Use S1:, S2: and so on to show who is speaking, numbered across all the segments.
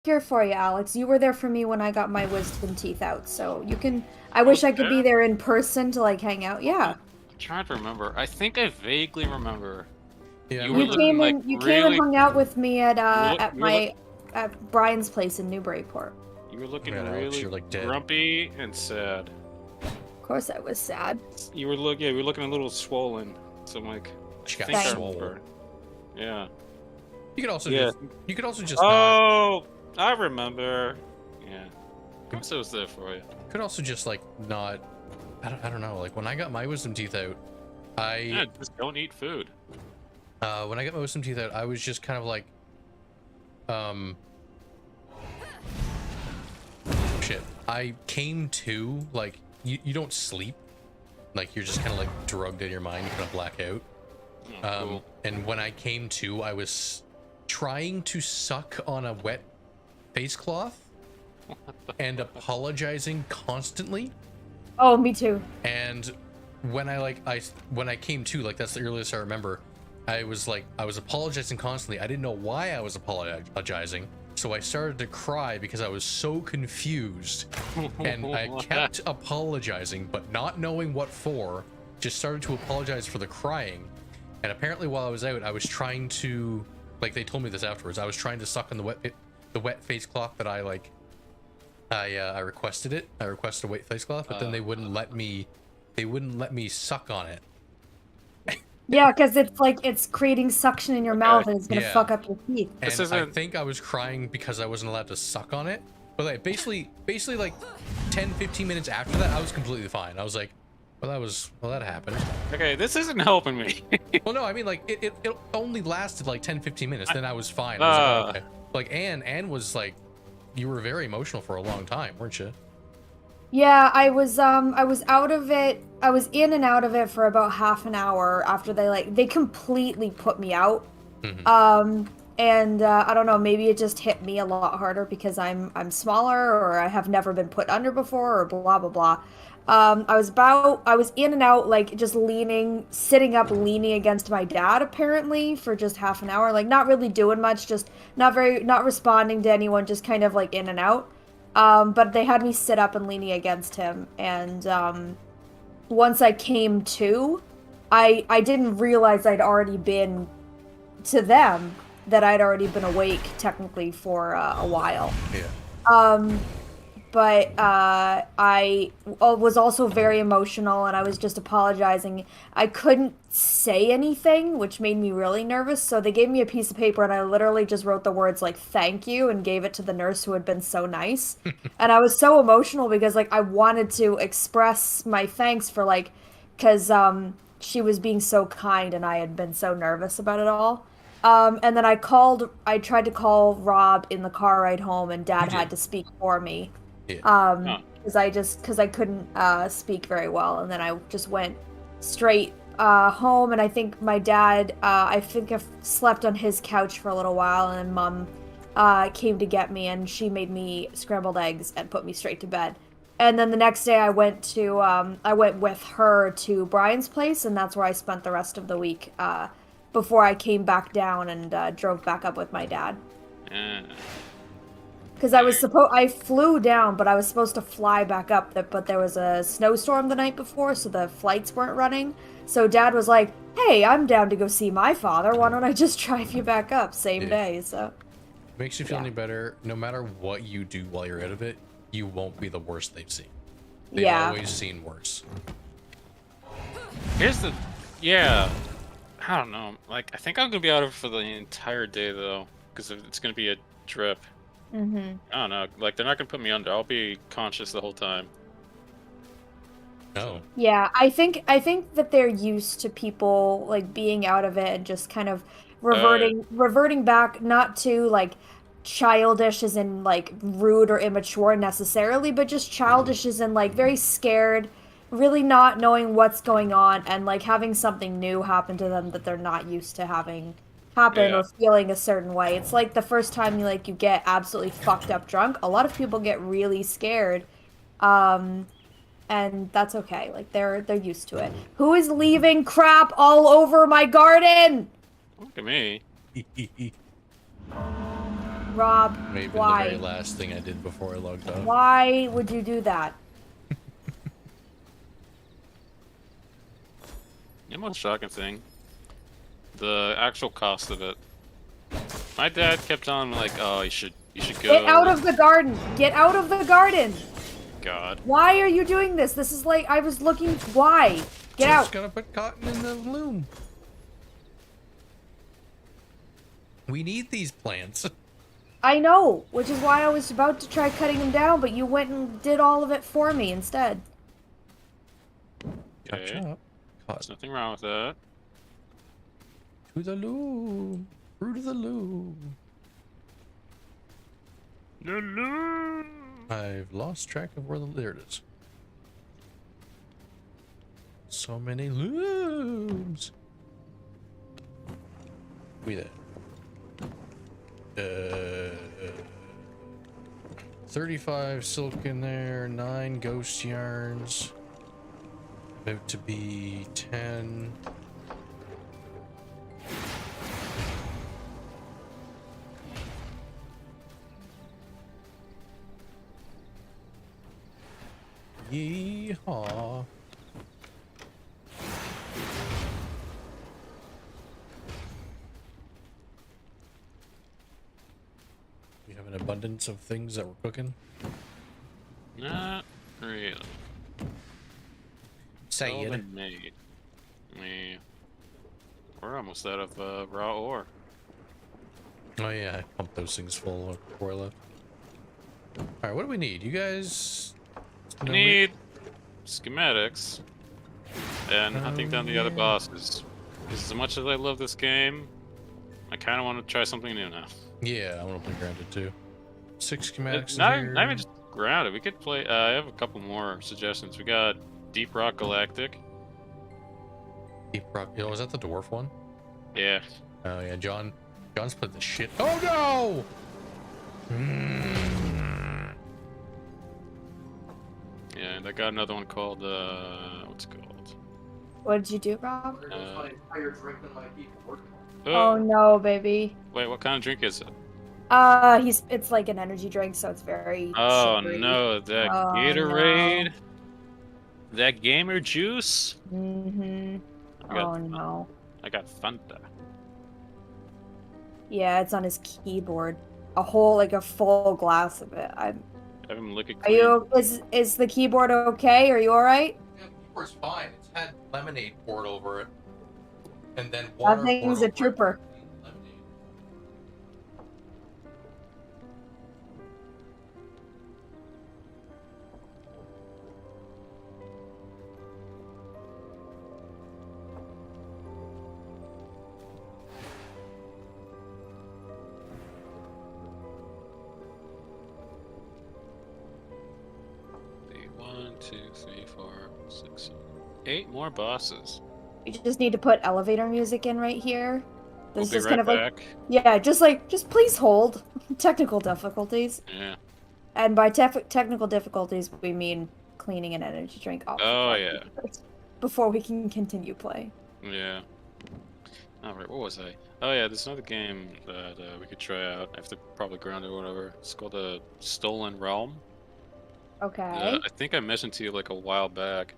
S1: here for you, Alex. You were there for me when I got my wisdom teeth out, so you can. I wish I could be there in person to like hang out. Yeah.
S2: I'm trying to remember. I think I vaguely remember.
S3: Yeah,
S2: You were
S1: You
S2: looking
S1: came
S2: like
S1: and you came and
S2: really.
S1: hung out with me at
S2: You were,
S1: at Brian's place in Newburyport.
S2: you were looking
S3: Man, Alex,
S2: really
S3: you're, like, dead.
S2: grumpy and sad.
S1: Of course, I was sad.
S2: You were looking a little swollen. So I'm like,
S3: She
S2: I
S3: got
S2: think I
S3: swole.
S2: remember. Yeah.
S3: You could also
S2: Yeah.
S3: just not.
S2: Oh, I remember. Yeah. Of course I was there for you.
S3: Could also just like not. I don't know. Like when I got my wisdom teeth out,
S2: Yeah, just don't eat food.
S3: when I got my wisdom teeth out, I was just kind of like, shit. I came to like you don't sleep, like you're just kind of like drugged in your mind, you kind of black out.
S2: Oh, cool.
S3: And when I came to, I was trying to suck on a wet face cloth and apologizing constantly.
S1: Oh, me too.
S3: And when when I came to, like that's the earliest I remember, I was apologizing constantly. I didn't know why I was apologizing, so I started to cry because I was so confused. And I kept apologizing, but not knowing what for. Just started to apologize for the crying. And apparently while I was out, I was trying to, like they told me this afterwards, I was trying to suck on the wet face cloth that I requested it. I requested a wet face cloth, but then they wouldn't let me suck on it.
S1: Yeah, because it's creating suction in your mouth and it's gonna fuck up your teeth.
S3: And I think I was crying because I wasn't allowed to suck on it. But like basically like 10-15 minutes after that, I was completely fine. I was like, well that happened.
S2: Okay, this isn't helping me.
S3: Well, no, I mean like it only lasted like 10-15 minutes, then I was fine. I was like, oh, okay. Like Anne was like, you were very emotional for a long time, weren't you?
S1: Yeah, I was out of it. I was in and out of it for about half an hour after they completely put me out.
S3: Mm-hmm.
S1: And I don't know, maybe it just hit me a lot harder because I'm smaller or I have never been put under before or blah blah blah. I was in and out, like just sitting up leaning against my dad apparently for just half an hour, like not really doing much, just not responding to anyone, just kind of like in and out. But they had me sit up and leaning against him, and once I came to, I didn't realize I'd already been to them, that I'd already been awake technically for a while.
S3: Yeah.
S1: But I was also very emotional, and I was just apologizing. I couldn't say anything, which made me really nervous, so they gave me a piece of paper, and I literally just wrote the words, like, thank you, and gave it to the nurse who had been so nice. And I was so emotional because, like, I wanted to express my thanks for, like, because she was being so kind, and I had been so nervous about it all. And then I tried to call Rob in the car ride home, and Dad had to speak for me.
S3: Yeah.
S1: Because I couldn't speak very well, and then I just went straight home, and I think my dad, I think I slept on his couch for a little while, and then Mom came to get me, and she made me scrambled eggs and put me straight to bed. And then the next day I went with her to Brian's place, and that's where I spent the rest of the week before I came back down and drove back up with my dad. Because I flew down, but I was supposed to fly back up, but there was a snowstorm the night before, so the flights weren't running. So Dad was like, hey, I'm down to go see my father. Why don't I just drive you back up same day? So
S3: makes you feel any better. No matter what you do while you're out of it, you won't be the worst they've seen. They've always seen worse.
S2: I don't know. Like, I think I'm gonna be out of it for the entire day though, because it's gonna be a drip. I don't know. Like, they're not gonna put me under. I'll be conscious the whole time.
S3: No.
S1: Yeah, I think that they're used to people like being out of it and just kind of reverting back, not to like childish as in like rude or immature necessarily, but just childish as in like very scared, really not knowing what's going on, and like having something new happen to them that they're not used to having happen or feeling a certain way. It's like the first time you get absolutely fucked up drunk, a lot of people get really scared. And that's okay. Like they're used to it. Who is leaving crap all over my garden?
S2: Look at me.
S1: Rob,
S3: Maybe the
S1: why?
S3: very last thing I did before I logged off.
S1: Why would you do that?
S2: The most shocking thing, the actual cost of it. My dad kept on like, "Oh, you should go."
S1: Get out of the garden! Get out of the garden!
S2: God.
S1: Why are you doing this? This is like, I was looking, why? Get out!
S3: Just gotta put cotton in the loom. We need these plants.
S1: I know, which is why I was about to try cutting them down, but you went and did all of it for me instead.
S2: Okay.
S3: Chop.
S2: There's nothing wrong with that.
S3: To the loom. Through to the loom.
S2: No.
S3: I've lost track of where there it is. So many looms. We there. 35 silk in there, 9 ghost yarns. About to be 10. Yeehaw. We have an abundance of things that we're cooking.
S2: Not really.
S3: Say
S2: All
S3: it.
S2: been made. We're almost out of raw ore.
S3: Oh yeah, I pumped those things full before I left. Alright, what do we need? You guys...
S2: I
S3: know
S2: need schematics and hunting down the other
S3: yeah.
S2: bosses. Because as much as I love this game, I kind of want to try something new now.
S3: Yeah, I want to play Grounded too. 6 schematics
S2: Not,
S3: in here.
S2: not even just grounded. We could play. I have a couple more suggestions. We got Deep Rock Galactic.
S3: Deep Rock. Oh, is that the dwarf one?
S2: Yeah.
S3: Oh yeah, John's played the shit. Oh no!
S2: Yeah, and I got another one called what's it called?
S1: What did you do, Rob?
S2: Oh,
S1: Oh no, baby.
S2: wait, what kind of drink is it?
S1: It's like an energy drink, so it's very
S2: Oh
S1: sugary.
S2: no, that
S1: Oh,
S2: Gatorade, that gamer juice.
S1: Mm-hmm.
S2: I got,
S1: Oh no.
S2: I got Fanta.
S1: Yeah, it's on his keyboard. Like a full glass of it.
S2: Have him lick it
S1: Are
S2: clean.
S1: you, is the keyboard okay? Are you alright?
S3: Yeah, the keyboard's fine. It's had lemonade poured over it. And then
S1: That
S3: water
S1: thing's
S3: poured
S1: a
S3: over it.
S1: trooper.
S3: Lemonade.
S2: See, 1, 2, 3, 4, 6, 7, 8 more bosses.
S1: You just need to put elevator music in right here.
S2: We'll
S1: This
S2: be
S1: is
S2: right
S1: kind of
S2: back.
S1: like, yeah, just please hold. Technical difficulties.
S2: Yeah.
S1: And by technical difficulties, we mean cleaning an energy drink off.
S2: Oh yeah.
S1: Before we can continue playing.
S2: Yeah. All right. What was I? Oh yeah. There's another game that we could try out. I have to probably ground it or whatever. It's called a Stolen Realm.
S1: Okay.
S2: I think I mentioned to you like a while back.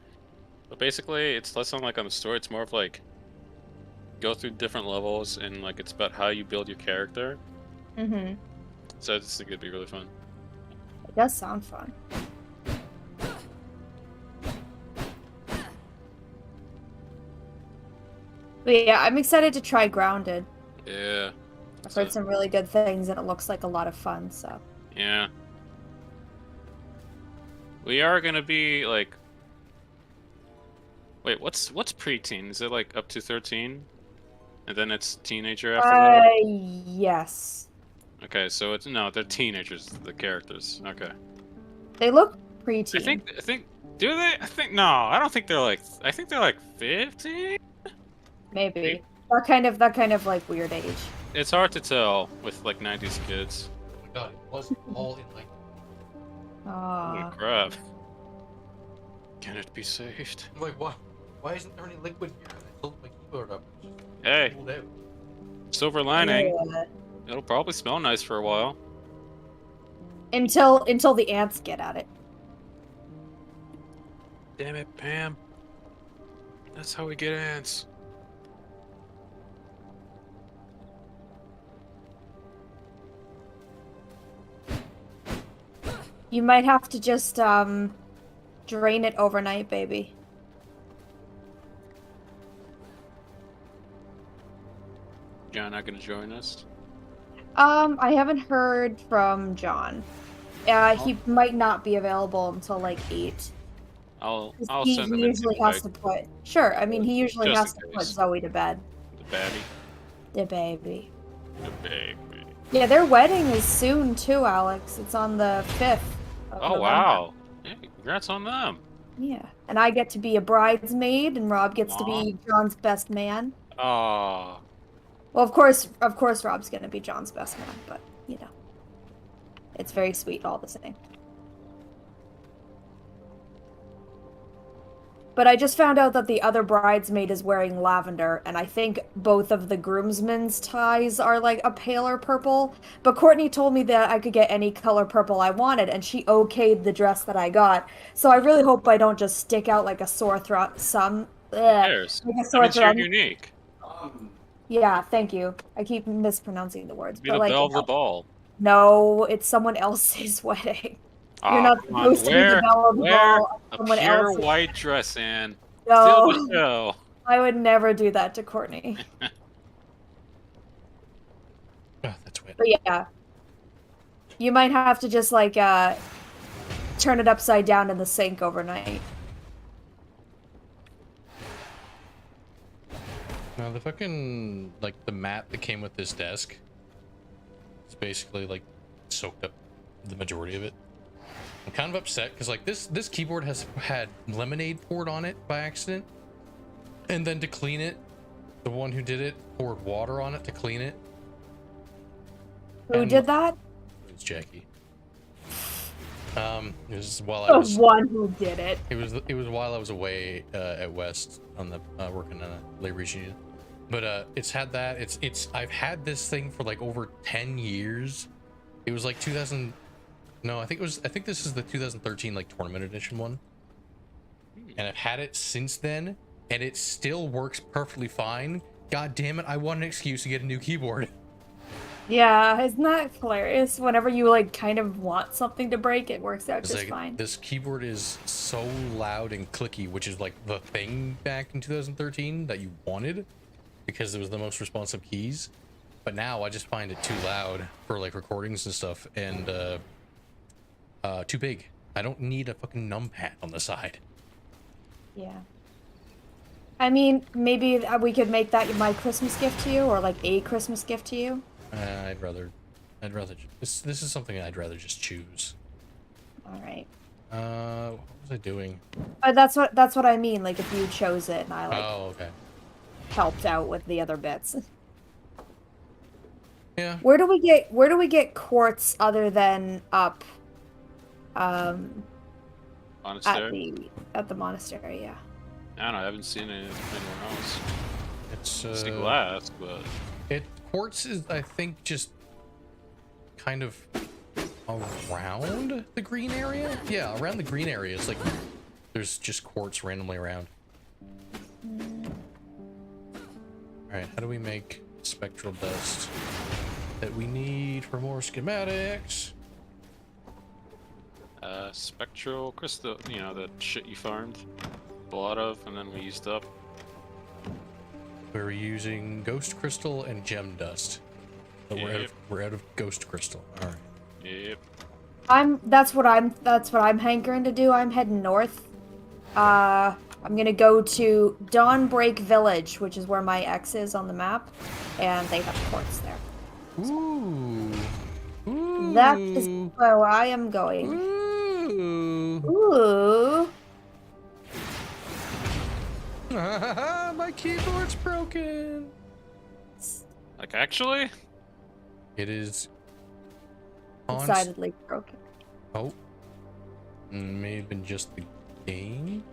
S2: But basically, it's less on like on the story. It's more of like go through different levels and like it's about how you build your character.
S1: Mm-hmm.
S2: So I just think it'd be really fun.
S1: It does sound fun. But yeah, I'm excited to try Grounded.
S2: Yeah.
S1: I've heard some really good things, and it looks like a lot of fun. So.
S2: Yeah. We are gonna be like. Wait, what's preteen? Is it like up to 13? And then it's teenager after that?
S1: Yes.
S2: Okay, so it's no, they're teenagers, the characters. Okay.
S1: They look preteen.
S2: I think do they? I think no, I don't think they're like I think they're like 15?
S1: Maybe. That kind of like weird age.
S2: It's hard to tell with like 90s kids.
S3: Oh my god, it wasn't all in like.
S2: Holy crap. Can it be saved?
S3: I'm like, what? Why isn't there any liquid here? I pulled my keyboard up.
S2: Hey.
S3: Pulled out.
S2: Silver lining.
S1: Yeah.
S2: It'll probably smell nice for a while.
S1: Until the ants get at it.
S2: Damn it, Pam. That's how we get ants.
S1: You might have to just drain it overnight, baby.
S2: John not gonna join us?
S1: I haven't heard from John. He might not be available until like 8.
S2: I'll
S1: He
S2: send them
S1: usually has to put. Sure, I mean he usually
S2: Just
S1: has
S2: in
S1: to put
S2: case.
S1: Zoe to bed.
S2: The baby.
S1: The baby.
S2: The baby.
S1: Yeah, their wedding is soon too, Alex. It's on the 5th. Of
S2: Oh
S1: November.
S2: wow. Yeah, congrats on them.
S1: Yeah, and I get to be a bridesmaid, and Rob gets to be John's best man.
S2: Oh.
S1: Well, of course, Rob's gonna be John's best man, but you know, it's very sweet all the same. But I just found out that the other bridesmaid is wearing lavender, and I think both of the groomsmen's ties are like a paler purple. But Courtney told me that I could get any color purple I wanted, and she okayed the dress that I got. So I really hope I don't just stick out like a sore throat.
S2: Who cares?
S1: Like a
S2: That
S1: sore
S2: means you're
S1: throat.
S2: unique.
S1: Yeah, thank you. I keep mispronouncing the words.
S2: Be
S1: But
S2: the
S1: like,
S2: belle of the ball.
S1: no, it's someone else's wedding. You're
S2: Ah,
S1: not
S2: come on.
S1: supposed to be the belle of the
S2: Wear
S1: ball of
S2: a
S1: someone
S2: pure
S1: else's.
S2: white dress, Anne.
S1: No.
S2: Steal the show.
S1: I would never do that to Courtney.
S3: Oh, that's wet.
S1: But yeah. You might have to just like turn it upside down in the sink overnight.
S3: No, the fucking, like, the mat that came with this desk is basically, like, soaked up the majority of it. I'm kind of upset because, like, this keyboard has had lemonade poured on it by accident. And then to clean it, the one who did it poured water on it to clean it.
S1: Who did that?
S3: It was Jackie. It was while I
S1: The
S3: was...
S1: one who did it.
S3: It was while I was away at West on the working on a labor union, but it's had that. I've had this thing for like over 10 years. It was like 2000. No, I think this is the 2013 like tournament edition one, and I've had it since then, and it still works perfectly fine. God damn it! I want an excuse to get a new keyboard.
S1: Yeah, isn't that hilarious? Whenever you like kind of want something to break, it works out just
S3: Like,
S1: fine.
S3: this keyboard is so loud and clicky, which is like the thing back in 2013 that you wanted because it was the most responsive keys. But now I just find it too loud for like recordings and stuff, and too big. I don't need a fucking numpad on the side.
S1: Yeah. I mean, maybe we could make that my Christmas gift to you, or like a Christmas gift to you.
S3: I'd rather this is something I'd rather just choose.
S1: All right.
S3: What was I doing?
S1: But that's what I mean. Like if you chose it and I like
S3: Oh, okay.
S1: helped out with the other bits.
S3: Yeah.
S1: Where do we get quartz other than up
S2: Monastery.
S1: at the monastery? Yeah.
S2: I don't know. I haven't seen it anywhere else.
S3: It's
S2: I see glass, but
S3: quartz is, I think, just kind of around the green area. Yeah, around the green area. It's like there's just quartz randomly around. All right, how do we make spectral dust that we need for more schematics?
S2: spectral crystal. You know, that shit you farmed a lot of, and then we used up.
S3: We're using ghost crystal and gem dust. But we're out of ghost crystal. All right.
S2: Yep.
S1: That's what I'm hankering to do. I'm heading north. I'm gonna go to Dawnbreak Village, which is where my ex is on the map, and they have quartz there.
S3: Ooh. Ooh.
S1: That is where I am going.
S3: Ooh.
S1: Ooh.
S3: My keyboard's broken.
S2: Like, actually?
S3: It is
S1: Decidedly broken.
S3: Oh. May have been just the game.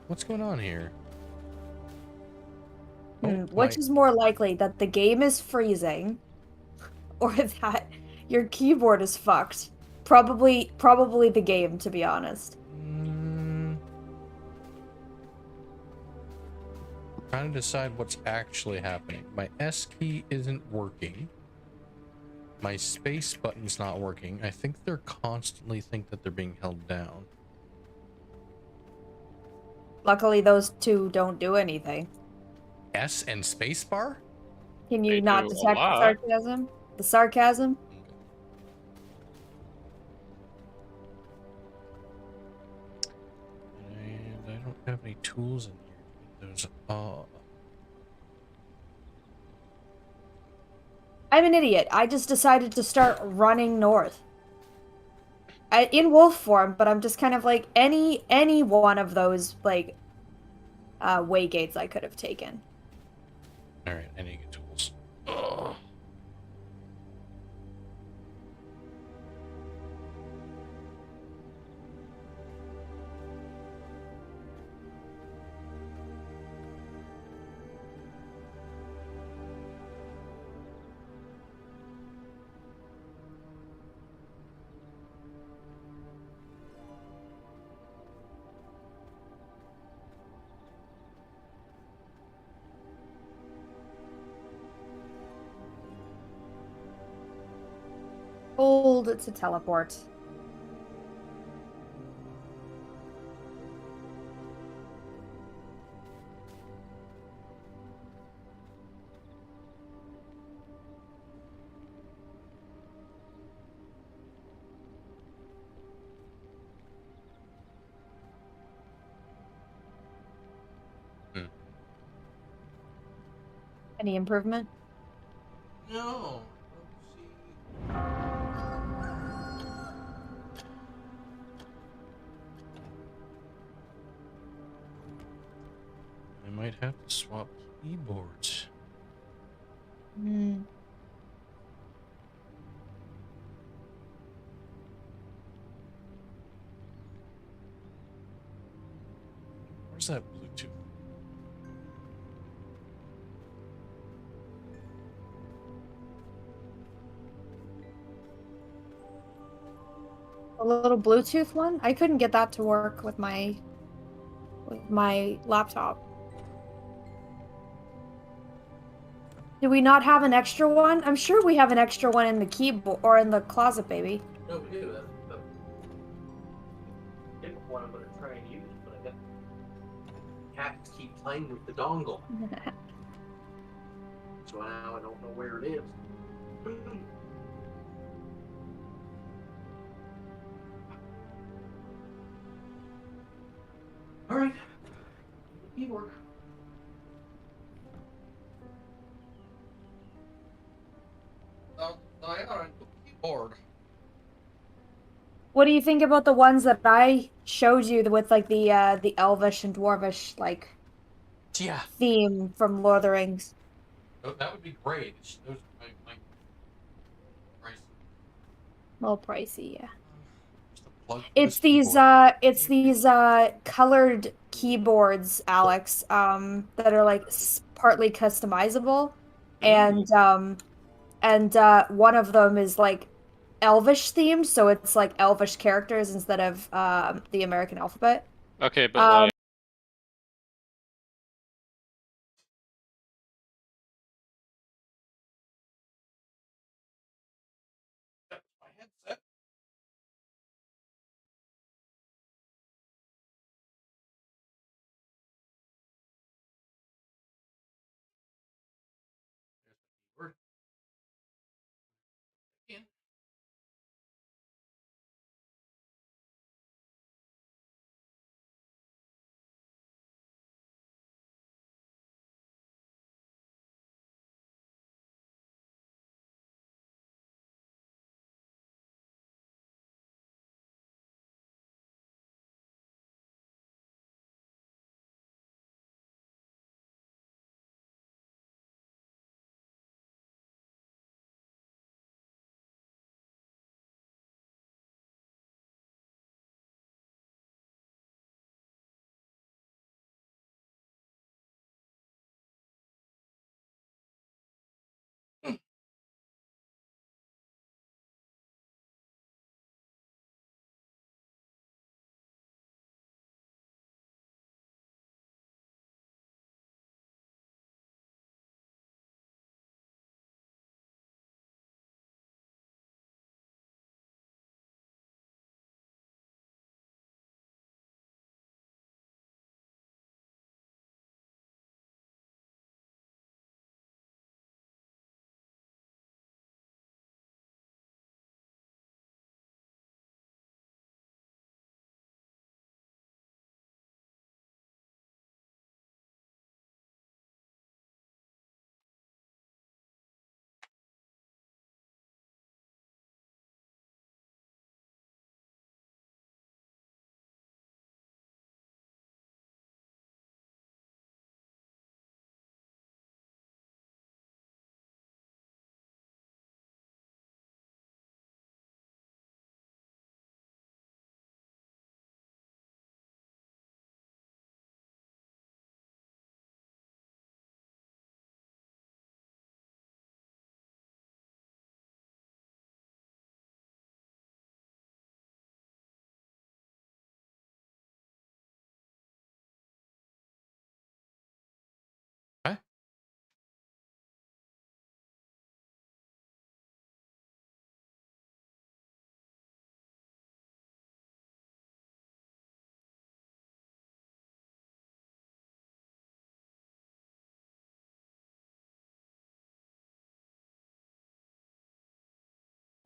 S3: What's going on here?
S1: Which is more likely, that the game is freezing, or that your keyboard is fucked. Probably the game, to be honest.
S3: Trying to decide what's actually happening. My S key isn't working. My space button's not working. I think they're constantly think that they're being held down.
S1: Luckily, those two don't do anything.
S3: S and space bar?
S1: Can
S2: They
S1: you not
S2: do a
S1: detect the
S2: lot.
S1: sarcasm? The sarcasm?
S3: And I don't have any tools in here to get those.
S1: I'm an idiot. I just decided to start running north. In wolf form, but I'm just kind of like any one of those like way gates I could have taken.
S3: All right, I need to get tools. Ugh.
S1: Hold to teleport. Any improvement?
S3: No. I might have to swap keyboards.
S1: Hmm.
S3: Where's that Bluetooth?
S1: A little Bluetooth one? I couldn't get that to work with my laptop. Do we not have an extra one? I'm sure we have an extra one in the keyboard or in the closet, baby.
S4: No, we do. That's the different one I'm going to try and use, but I got cats keep playing with the dongle, so now I don't know where it is. All right, keyboard. I got a keyboard.
S1: What do you think about the ones that I showed you with like the elvish and dwarvish like
S3: Yeah,
S1: theme from Lord of the Rings?
S3: that would be great. Those are my price.
S1: A little pricey, yeah.
S3: Where's the plug for this
S1: It's these colored keyboards, Alex, that are like partly customizable, and one of them is like Elvish themed, so it's like Elvish characters instead of the American alphabet.
S2: Okay, but
S1: Um,
S2: like,
S3: my headset. There's the keyboard.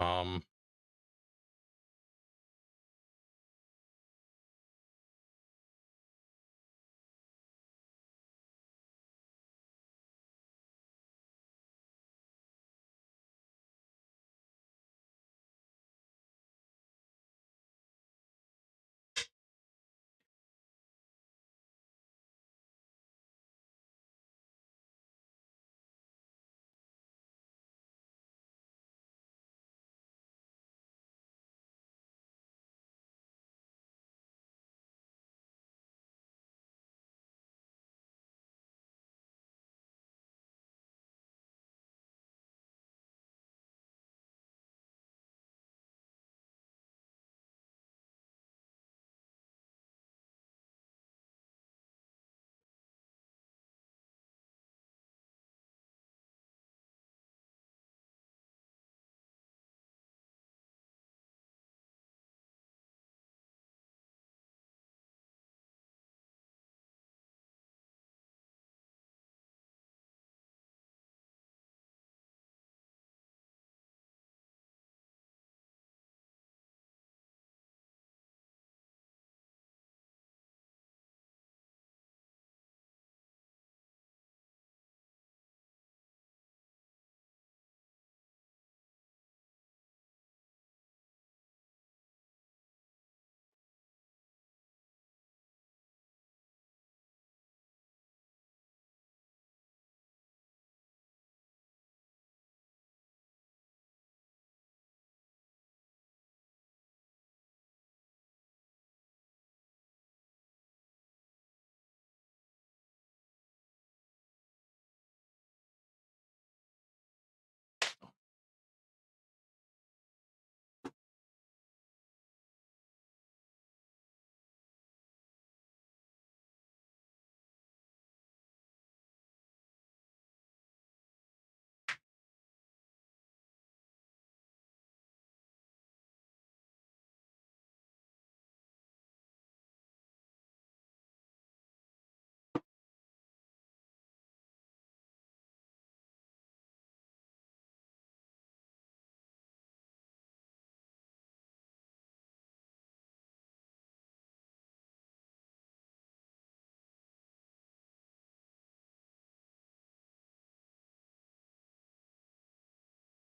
S3: Um,